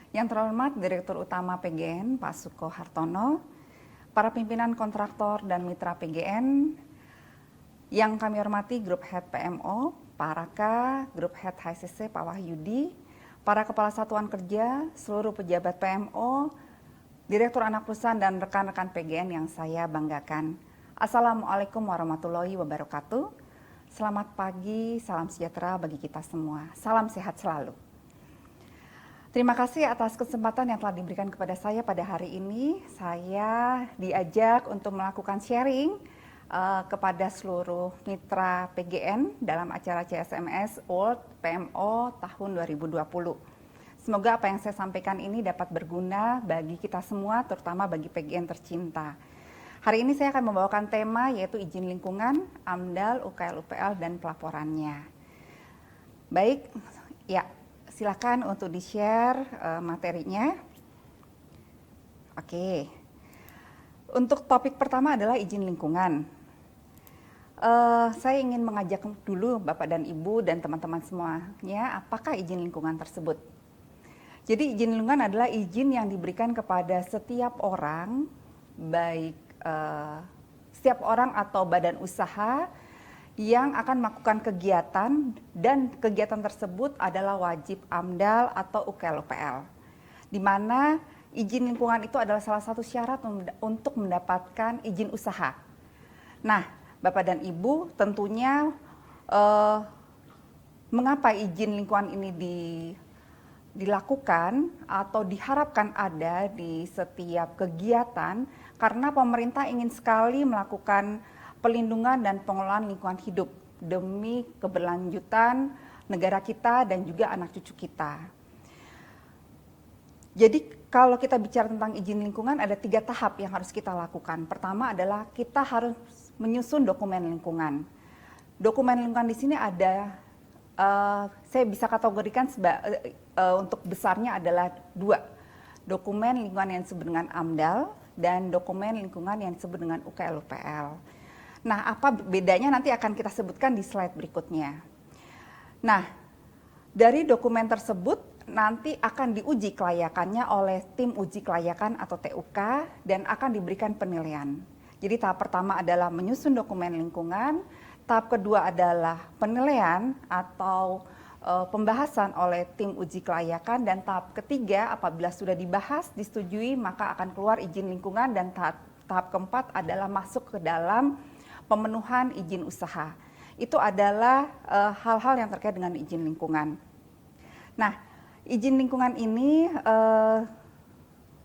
Yang terhormat Direktur Utama PGN Pak Suko Hartono, para pimpinan kontraktor dan mitra PGN, yang kami hormati Grup Head PMO, Pak Raka, Grup Head HCC Pak Wahyudi, para kepala satuan kerja, seluruh pejabat PMO, Direktur Anak Perusahaan dan rekan-rekan PGN yang saya banggakan. Assalamualaikum warahmatullahi wabarakatuh. Selamat pagi, salam sejahtera bagi kita semua. Salam sehat selalu. Terima kasih atas kesempatan yang telah diberikan kepada saya pada hari ini. Saya diajak untuk melakukan sharing kepada seluruh mitra PGN dalam acara CSMS World PMO tahun 2020. Semoga apa yang saya sampaikan ini dapat berguna bagi kita semua, terutama bagi PGN tercinta. Hari ini saya akan membawakan tema yaitu izin lingkungan, AMDAL, UKL, UPL, dan pelaporannya. Baik, ya. Silakan untuk di-share materinya. Oke. Untuk topik pertama adalah izin lingkungan. Saya ingin mengajak dulu Bapak dan Ibu dan teman-teman semuanya, apakah izin lingkungan tersebut? Jadi izin lingkungan adalah izin yang diberikan kepada setiap orang, baik setiap orang atau badan usaha yang akan melakukan kegiatan, dan kegiatan tersebut adalah wajib AMDAL atau UKL UPL. Di mana izin lingkungan itu adalah salah satu syarat untuk mendapatkan izin usaha. Nah, Bapak dan Ibu tentunya mengapa izin lingkungan ini dilakukan atau diharapkan ada di setiap kegiatan, karena pemerintah ingin sekali melakukan pelindungan dan pengelolaan lingkungan hidup demi keberlanjutan negara kita dan juga anak cucu kita. Jadi kalau kita bicara tentang izin lingkungan, ada 3 tahap yang harus kita lakukan. Pertama adalah kita harus menyusun dokumen lingkungan. Dokumen lingkungan di sini ada, saya bisa kategorikan untuk besarnya adalah 2. Dokumen lingkungan yang disebut dengan AMDAL dan dokumen lingkungan yang disebut dengan UKL UPL. Nah, apa bedanya nanti akan kita sebutkan di slide berikutnya. Nah, dari dokumen tersebut nanti akan diuji kelayakannya oleh tim uji kelayakan atau TUK dan akan diberikan penilaian. Jadi tahap pertama adalah menyusun dokumen lingkungan, tahap kedua adalah penilaian atau pembahasan oleh tim uji kelayakan, dan tahap ketiga apabila sudah dibahas, disetujui, maka akan keluar izin lingkungan, dan tahap keempat adalah masuk ke dalam pemenuhan izin usaha. Itu adalah hal-hal yang terkait dengan izin lingkungan. Nah, izin lingkungan ini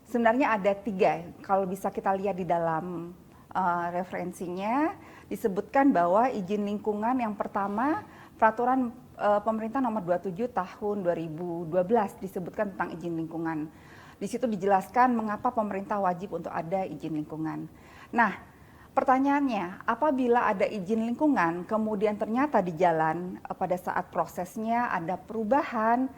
sebenarnya ada 3. Kalau bisa kita lihat di dalam referensinya, disebutkan bahwa izin lingkungan yang pertama, peraturan pemerintah nomor 27 tahun 2012 disebutkan tentang izin lingkungan. Di situ dijelaskan mengapa pemerintah wajib untuk ada izin lingkungan. Nah, pertanyaannya, apabila ada izin lingkungan, kemudian ternyata di jalan pada saat prosesnya ada perubahan,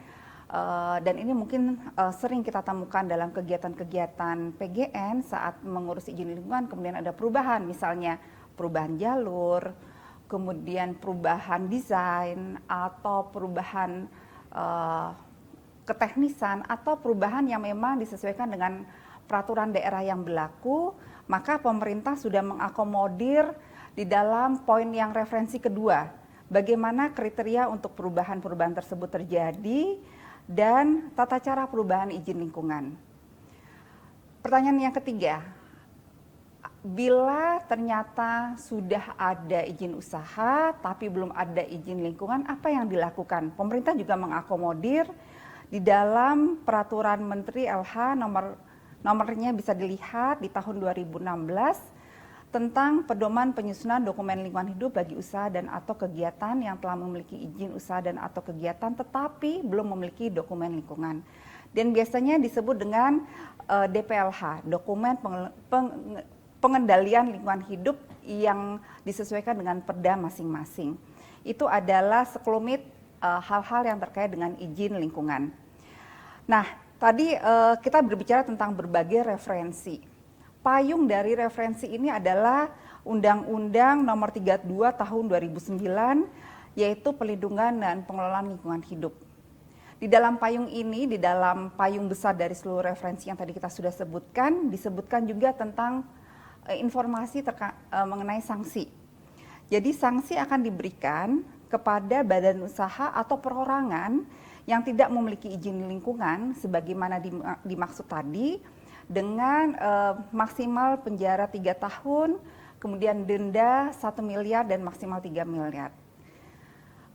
dan ini mungkin sering kita temukan dalam kegiatan-kegiatan PGN saat mengurus izin lingkungan, kemudian ada perubahan, misalnya perubahan jalur, kemudian perubahan desain, atau perubahan keteknisan, atau perubahan yang memang disesuaikan dengan peraturan daerah yang berlaku, maka pemerintah sudah mengakomodir di dalam poin yang referensi kedua, bagaimana kriteria untuk perubahan-perubahan tersebut terjadi dan tata cara perubahan izin lingkungan. Pertanyaan yang ketiga, bila ternyata sudah ada izin usaha tapi belum ada izin lingkungan, apa yang dilakukan? Pemerintah juga mengakomodir di dalam peraturan Menteri LH nomornya bisa dilihat di tahun 2016 tentang pedoman penyusunan dokumen lingkungan hidup bagi usaha dan atau kegiatan yang telah memiliki izin usaha dan atau kegiatan tetapi belum memiliki dokumen lingkungan. Dan biasanya disebut dengan DPLH, dokumen pengendalian lingkungan hidup yang disesuaikan dengan perda masing-masing. Itu adalah sekelumit hal-hal yang terkait dengan izin lingkungan. Nah, tadi kita berbicara tentang berbagai referensi. Payung dari referensi ini adalah Undang-Undang Nomor 32 Tahun 2009, yaitu Pelindungan dan Pengelolaan Lingkungan Hidup. Di dalam payung ini, di dalam payung besar dari seluruh referensi yang tadi kita sudah sebutkan, disebutkan juga tentang informasi mengenai sanksi. Jadi sanksi akan diberikan kepada badan usaha atau perorangan yang tidak memiliki izin lingkungan sebagaimana dimaksud tadi, dengan maksimal penjara 3 tahun, kemudian denda 1 miliar dan maksimal 3 miliar.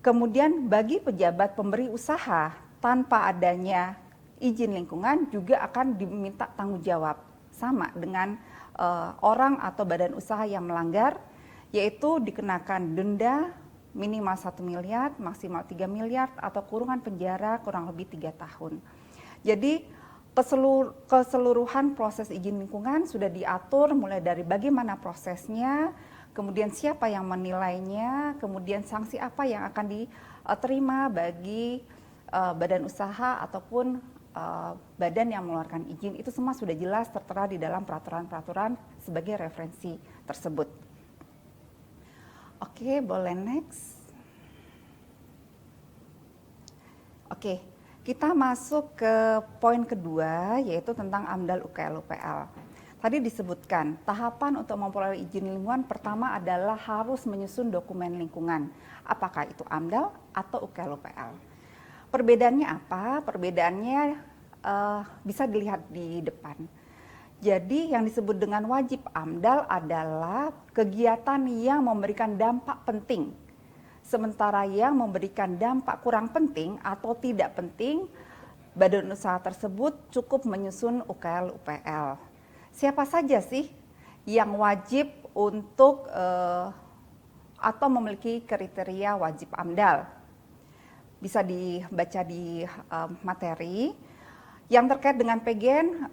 Kemudian bagi pejabat pemberi usaha tanpa adanya izin lingkungan juga akan diminta tanggung jawab sama dengan orang atau badan usaha yang melanggar, yaitu dikenakan denda minimal 1 miliar, maksimal 3 miliar, atau kurungan penjara kurang lebih 3 tahun. Jadi keseluruhan proses izin lingkungan sudah diatur mulai dari bagaimana prosesnya, kemudian siapa yang menilainya, kemudian sanksi apa yang akan diterima bagi badan usaha ataupun badan yang mengeluarkan izin. Itu semua sudah jelas tertera di dalam peraturan-peraturan sebagai referensi tersebut. Oke, boleh next. Oke, kita masuk ke poin kedua, yaitu tentang AMDAL UKL UPL. Tadi disebutkan, tahapan untuk memperoleh izin lingkungan pertama adalah harus menyusun dokumen lingkungan. Apakah itu AMDAL atau UKL UPL? Perbedaannya apa? Perbedaannya bisa dilihat di depan. Jadi yang disebut dengan wajib AMDAL adalah kegiatan yang memberikan dampak penting. Sementara yang memberikan dampak kurang penting atau tidak penting, badan usaha tersebut cukup menyusun UKL UPL. Siapa saja sih yang wajib untuk atau memiliki kriteria wajib AMDAL? Bisa dibaca di materi. Yang terkait dengan PGN,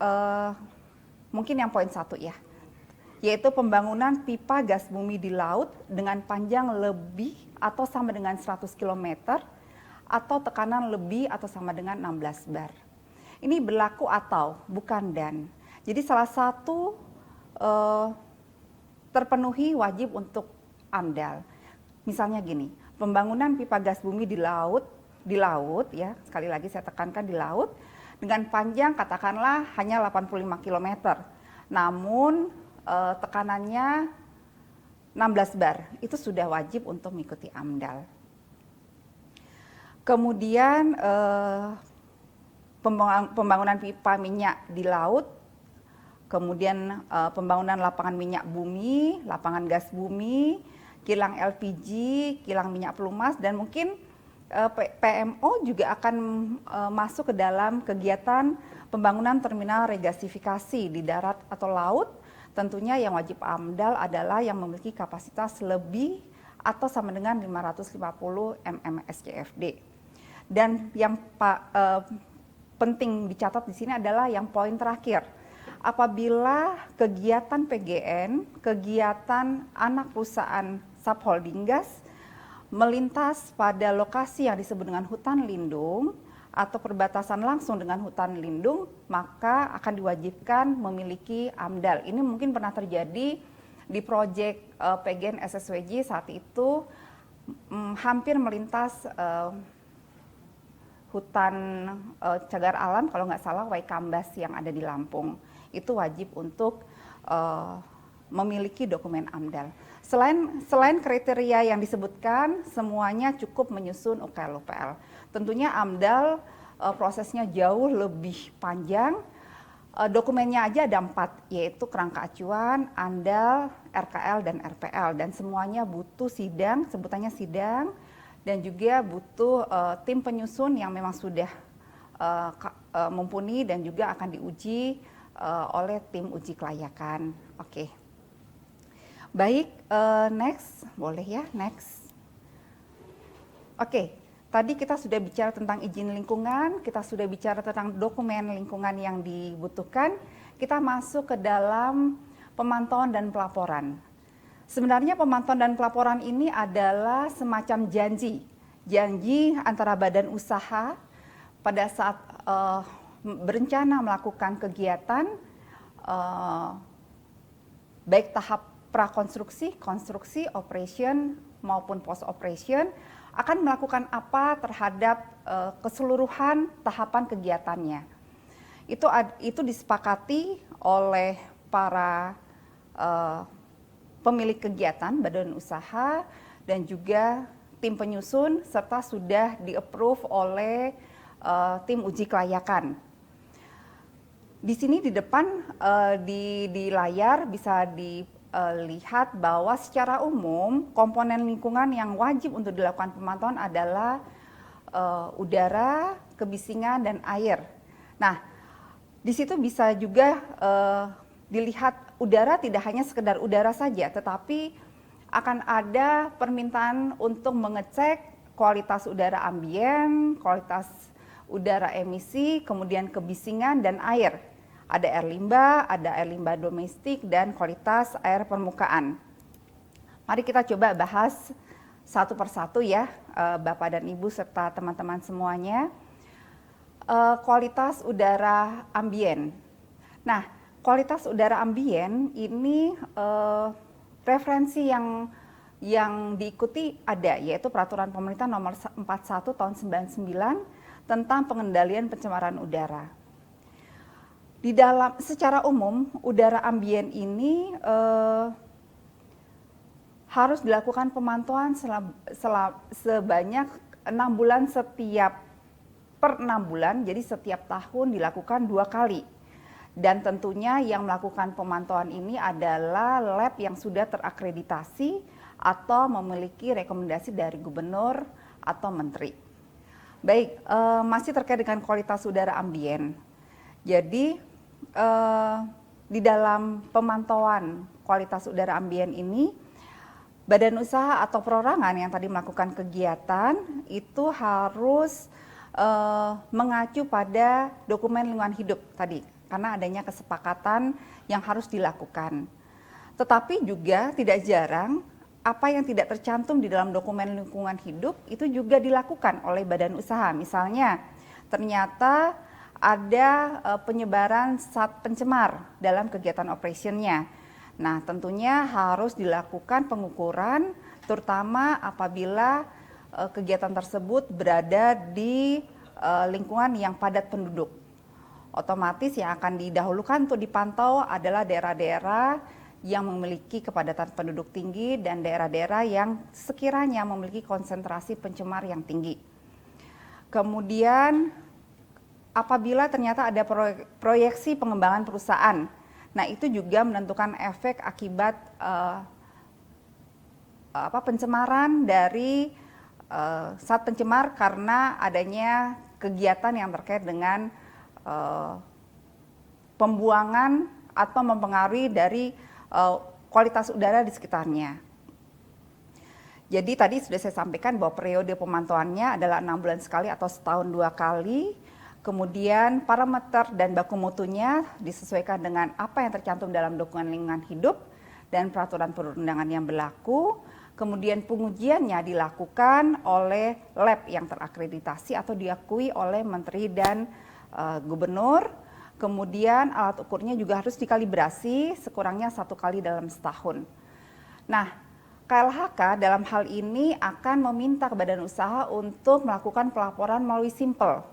mungkin yang poin 1 ya, yaitu pembangunan pipa gas bumi di laut dengan panjang lebih atau sama dengan 100 km atau tekanan lebih atau sama dengan 16 bar. Ini berlaku atau bukan dan. Jadi salah satu terpenuhi wajib untuk AMDAL. Misalnya gini, pembangunan pipa gas bumi di laut ya, sekali lagi saya tekankan di laut, dengan panjang katakanlah hanya 85 km. Namun tekanannya 16 bar, itu sudah wajib untuk mengikuti AMDAL. Kemudian pembangunan pipa minyak di laut, kemudian pembangunan lapangan minyak bumi, lapangan gas bumi, kilang LPG, kilang minyak pelumas, dan mungkin PMO juga akan masuk ke dalam kegiatan pembangunan terminal regasifikasi di darat atau laut. Tentunya yang wajib AMDAL adalah yang memiliki kapasitas lebih atau sama dengan 550 mmSCFD. Dan yang penting dicatat di sini adalah yang poin terakhir. Apabila kegiatan PGN, kegiatan anak perusahaan subholding gas melintas pada lokasi yang disebut dengan hutan lindung atau perbatasan langsung dengan hutan lindung, maka akan diwajibkan memiliki AMDAL. Ini mungkin pernah terjadi di proyek PGN SSWJ saat itu, hampir melintas hutan cagar alam, kalau nggak salah Waikambas yang ada di Lampung. Itu wajib untuk memiliki dokumen AMDAL. Selain kriteria yang disebutkan, semuanya cukup menyusun UKL UPL. Tentunya AMDAL prosesnya jauh lebih panjang. Dokumennya aja ada 4, yaitu kerangka acuan, AMDAL, RKL, dan RPL. Dan semuanya butuh sidang, sebutannya sidang, dan juga butuh tim penyusun yang memang sudah mumpuni dan juga akan diuji oleh tim uji kelayakan. Oke. Baik, next, boleh ya, next. Oke, tadi kita sudah bicara tentang izin lingkungan, kita sudah bicara tentang dokumen lingkungan yang dibutuhkan. Kita masuk ke dalam pemantauan dan pelaporan. Sebenarnya pemantauan dan pelaporan ini adalah semacam janji antara badan usaha pada saat berencana melakukan kegiatan, baik tahap prakonstruksi, konstruksi, operation, maupun post operation, akan melakukan apa terhadap keseluruhan tahapan kegiatannya. Itu disepakati oleh para pemilik kegiatan, badan usaha, dan juga tim penyusun, serta sudah di-approve oleh tim uji kelayakan. Di sini di depan di layar bisa dilihat bahwa secara umum komponen lingkungan yang wajib untuk dilakukan pemantauan adalah udara, kebisingan, dan air. Nah, di situ bisa juga dilihat udara tidak hanya sekedar udara saja, tetapi akan ada permintaan untuk mengecek kualitas udara ambien, kualitas udara emisi, kemudian kebisingan dan air. Ada air limbah domestik, dan kualitas air permukaan. Mari kita coba bahas satu persatu ya, Bapak dan Ibu serta teman-teman semuanya. Kualitas udara ambien. Nah, kualitas udara ambien ini referensi yang diikuti ada, yaitu Peraturan Pemerintah Nomor 41 Tahun 99 tentang pengendalian pencemaran udara. Secara umum, udara ambien ini harus dilakukan pemantauan sebanyak 6 bulan per 6 bulan, jadi setiap tahun dilakukan 2 kali. Dan tentunya yang melakukan pemantauan ini adalah lab yang sudah terakreditasi atau memiliki rekomendasi dari gubernur atau menteri. Baik, masih terkait dengan kualitas udara ambien. Jadi di dalam pemantauan kualitas udara ambien ini, badan usaha atau perorangan yang tadi melakukan kegiatan itu harus mengacu pada dokumen lingkungan hidup tadi, karena adanya kesepakatan yang harus dilakukan. Tetapi juga tidak jarang apa yang tidak tercantum di dalam dokumen lingkungan hidup itu juga dilakukan oleh badan usaha. Misalnya ternyata ada penyebaran zat pencemar dalam kegiatan operationnya. Nah, tentunya harus dilakukan pengukuran, terutama apabila kegiatan tersebut berada di lingkungan yang padat penduduk. Otomatis yang akan didahulukan untuk dipantau adalah daerah-daerah yang memiliki kepadatan penduduk tinggi dan daerah-daerah yang sekiranya memiliki konsentrasi pencemar yang tinggi. Kemudian apabila ternyata ada proyeksi pengembangan perusahaan, nah itu juga menentukan efek akibat pencemaran dari zat pencemar karena adanya kegiatan yang terkait dengan pembuangan atau mempengaruhi dari kualitas udara di sekitarnya. Jadi tadi sudah saya sampaikan bahwa periode pemantauannya adalah 6 bulan sekali atau setahun 2 kali. Kemudian parameter dan baku mutunya disesuaikan dengan apa yang tercantum dalam dokumen lingkungan hidup dan peraturan perundangan yang berlaku. Kemudian pengujiannya dilakukan oleh lab yang terakreditasi atau diakui oleh menteri dan gubernur. Kemudian alat ukurnya juga harus dikalibrasi sekurangnya 1 kali dalam setahun. Nah, KLHK dalam hal ini akan meminta ke badan usaha untuk melakukan pelaporan melalui Simpel.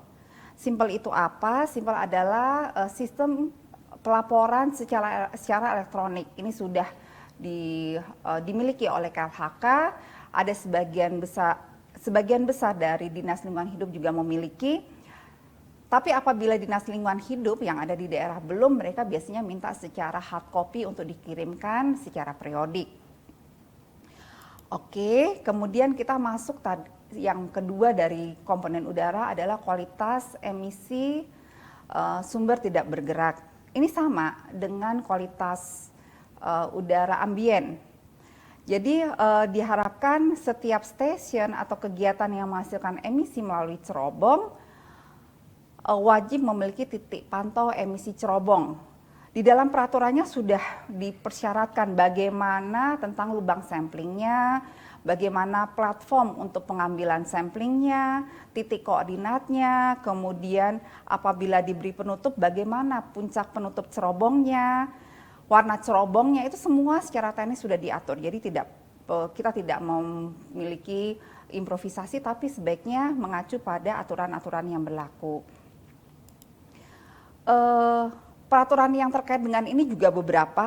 Simpel itu apa? Simpel adalah sistem pelaporan secara elektronik. Ini sudah dimiliki oleh KLHK. Ada sebagian besar dari Dinas Lingkungan Hidup juga memiliki. Tapi apabila Dinas Lingkungan Hidup yang ada di daerah belum, mereka biasanya minta secara hard copy untuk dikirimkan secara periodik. Oke, kemudian kita masuk yang kedua dari komponen udara adalah kualitas emisi sumber tidak bergerak. Ini sama dengan kualitas udara ambien. Jadi diharapkan setiap stasiun atau kegiatan yang menghasilkan emisi melalui cerobong wajib memiliki titik pantau emisi cerobong. Di dalam peraturannya sudah dipersyaratkan bagaimana tentang lubang samplingnya, bagaimana platform untuk pengambilan samplingnya, titik koordinatnya, kemudian apabila diberi penutup bagaimana puncak penutup cerobongnya, warna cerobongnya, itu semua secara teknis sudah diatur. Jadi kita tidak memiliki improvisasi, tapi sebaiknya mengacu pada aturan-aturan yang berlaku. Peraturan yang terkait dengan ini juga beberapa.